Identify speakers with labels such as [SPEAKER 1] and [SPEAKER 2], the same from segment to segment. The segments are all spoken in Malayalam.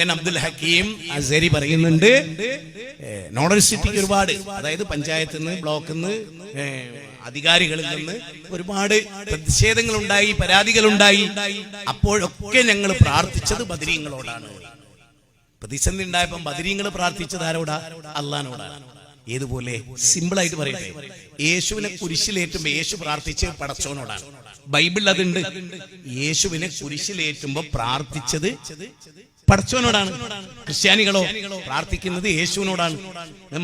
[SPEAKER 1] അബ്ദുൽ ഹക്കീം അസരി പറയുന്നുണ്ട്, നോഡൽ സിറ്റിക്ക് ഒരുപാട്, അതായത് പഞ്ചായത്തിൽ നിന്ന്, ബ്ലോക്കിൽ നിന്ന്, അധികാരികളിൽ നിന്ന് ഒരുപാട് പ്രതിഷേധങ്ങൾ ഉണ്ടായി, പരാതികൾ ഉണ്ടായി. അപ്പോഴൊക്കെ ഞങ്ങൾ പ്രാർത്ഥിച്ചത് ബദരീങ്ങളോടാണ്. പ്രതിസന്ധി ഉണ്ടായപ്പോൾ ബദരീങ്ങൾ പ്രാർത്ഥിച്ചത് ആരോടാ? അള്ളാനോടാണ്. ഏതുപോലെ സിമ്പിൾ ആയിട്ട് പറയട്ടെ, യേശുവിനെ കുരിശിലേറ്റുമ്പോ യേശു പ്രാർത്ഥിച്ച് പടച്ചോനോടാണ്. ബൈബിളിൽ അതുണ്ട്. യേശുവിനെ കുരിശിലേറ്റുമ്പോ പ്രാർത്ഥിച്ചത് പടച്ചോനോടാണ്. ക്രിസ്ത്യാനികളോ പ്രാർത്ഥിക്കുന്നത് യേശുവിനോടാണ്.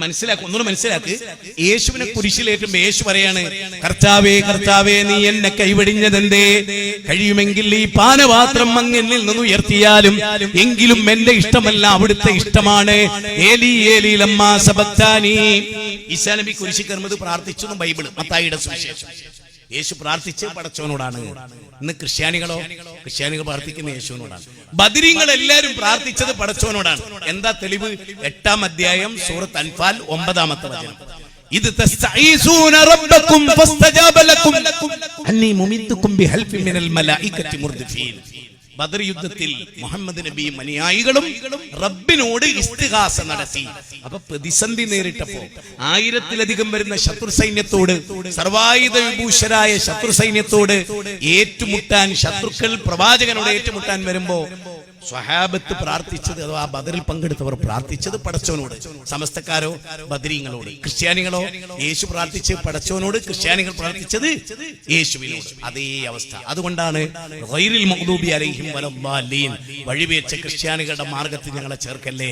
[SPEAKER 1] മനസ്സിലാക്കും, ഒന്നുകൂടെ മനസ്സിലാക്ക്. യേശുവിനെ കുരിശിലേറ്റുമ്പോ യേശു പറയാണ്, കർത്താവേ കർത്താവേ നീ എന്നെ കൈവടിഞ്ഞതെന്തേ? കഴിയുമെങ്കിൽ ഈ പാനപാത്രം എന്നിൽ നിന്ന് ഉയർത്തിയാലും എങ്കിലും എന്റെ ഇഷ്ടമല്ല അവിടുത്തെ ഇഷ്ടമാണ്. ഏലി ഏലി ലമ്മാ സബക്താനി. ഈസാ നബി കുരിശിൽ കയറുന്നത് പ്രാർത്ഥിച്ചു ബൈബിൾ, മത്തായിയുടെ സുവിശേഷം. യേശു പ്രാർത്ഥിച്ച് പടച്ചവനോടാണ്. ഇന്ന് ക്രിസ്ത്യാനികളോ? ക്രിസ്ത്യാനികൾ പ്രാർത്ഥിക്കുന്ന യേശുവിനോടാണ്. ബദരീങ്ങൾ എല്ലാവരും പ്രാർത്ഥിച്ചത് പടച്ചവനോടാണ്. എന്താ തെളിവ്? 8-ാം അധ്യായം സൂറത്ത് അൻഫാൽ 9-ാമത്തെ വചനം. ഇത് തസ്തഈസൂന റബ്ബക്കും ഫസ്തജാബ ലക്കും അന്നി മുമിത്തുക്കും ബിഹൽഫി മിനൽ മലായികത്തി മുർദിഫീൻ. ബദർ യുദ്ധത്തിൽ മുഹമ്മദ് നബിയും അനുയായികളും റബ്ബിനോട് ഇസ്തിഗാസ നടത്തി. അപ്പൊ പ്രതിസന്ധി നേരിട്ടപ്പോ 1000-ത്തിലധികം വരുന്ന ശത്രു സൈന്യത്തോട്, സർവായുധ വിഭൂഷരായ ശത്രു സൈന്യത്തോട് ഏറ്റുമുട്ടാൻ, ശത്രുക്കൾ പ്രവാചകനോട് ഏറ്റുമുട്ടാൻ വരുമ്പോ സ്വഹാബത്ത് പ്രാർത്ഥിച്ചത്, അഥവാ ബദറിൽ പങ്കെടുത്തവർ പ്രാർത്ഥിച്ചത് പടച്ചവനോട്. സമസ്തക്കാരോ? ബദരീങ്ങളോട്. ക്രിസ്ത്യാനികളോ? യേശു പ്രാർത്ഥിച്ച് പടച്ചവനോട്, ക്രിസ്ത്യാനികൾ പ്രാർത്ഥിച്ചത് യേശുവിനോട്. അതേ അവസ്ഥ. അതുകൊണ്ടാണ് ഗൈറിൽ മഗ്ദൂബി അലൈഹിം വലദ്ദാലീൻ, വഴിവേച്ച ക്രിസ്ത്യാനികളുടെ മാർഗത്തിൽ ഞങ്ങളെ ചേർക്കല്ലേ.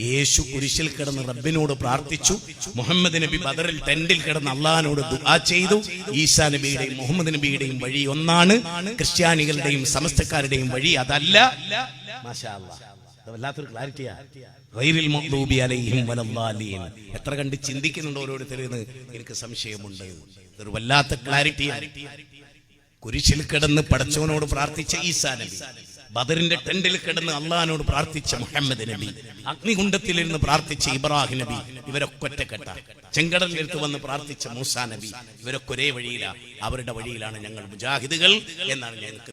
[SPEAKER 1] യേശു കുരിശിൽ കിടന്ന് റബ്ബിനോട് പ്രാർത്ഥിച്ചു. മുഹമ്മദ് നബി ബദറിൽ ടെന്റിൽ കിടന്ന് അള്ളാഹിനോട് ദുആ ചെയ്തു. ഈസാ നബിയുടെയും മുഹമ്മദ് നബിയുടെയും വഴി ഒന്നാണ്, ക്രിസ്ത്യാനികളുടെയും സമസ്തക്കാരുടെയും വഴി അതല്ല. മാഷാ അല്ലാഹ്, വല്ലാത്തൊരു ക്ലാരിറ്റിയാ. ഗൈറിൽ മഗ്ദൂബി അലൈഹിം വലദ്ദാലീൻ. എത്ര കണ്ട് ചിന്തിക്കുന്നുണ്ട് ഓരോരുത്തരെന്ന് എനിക്ക് സംശയമുണ്ട്. ഇതൊരു വല്ലാത്ത ക്ലാരിറ്റിയാണ്. കുരിശിൽ കിടന്ന് പടച്ചവനോട് പ്രാർത്ഥിച്ച ഈസാ നബി, ബദറിന്റെ ടെന്റിൽ കിടന്ന് അള്ളാഹിനോട് പ്രാർത്ഥിച്ച മുഹമ്മദ് നബി, അഗ്നികുണ്ഡത്തിലിരുന്ന് പ്രാർത്ഥിച്ച ഇബ്രാഹിം നബി, ഇവരൊക്കെ ഒറ്റക്കെട്ട. ചെങ്കടലിലെടുത്ത് വന്ന് പ്രാർത്ഥിച്ച മൂസാ നബി, ഇവരൊക്കെ ഒരേ വഴിയിലാണ്. അവരുടെ വഴിയിലാണ് ഞങ്ങൾ മുജാഹിദുകൾ എന്നാണ് ഞങ്ങൾക്ക്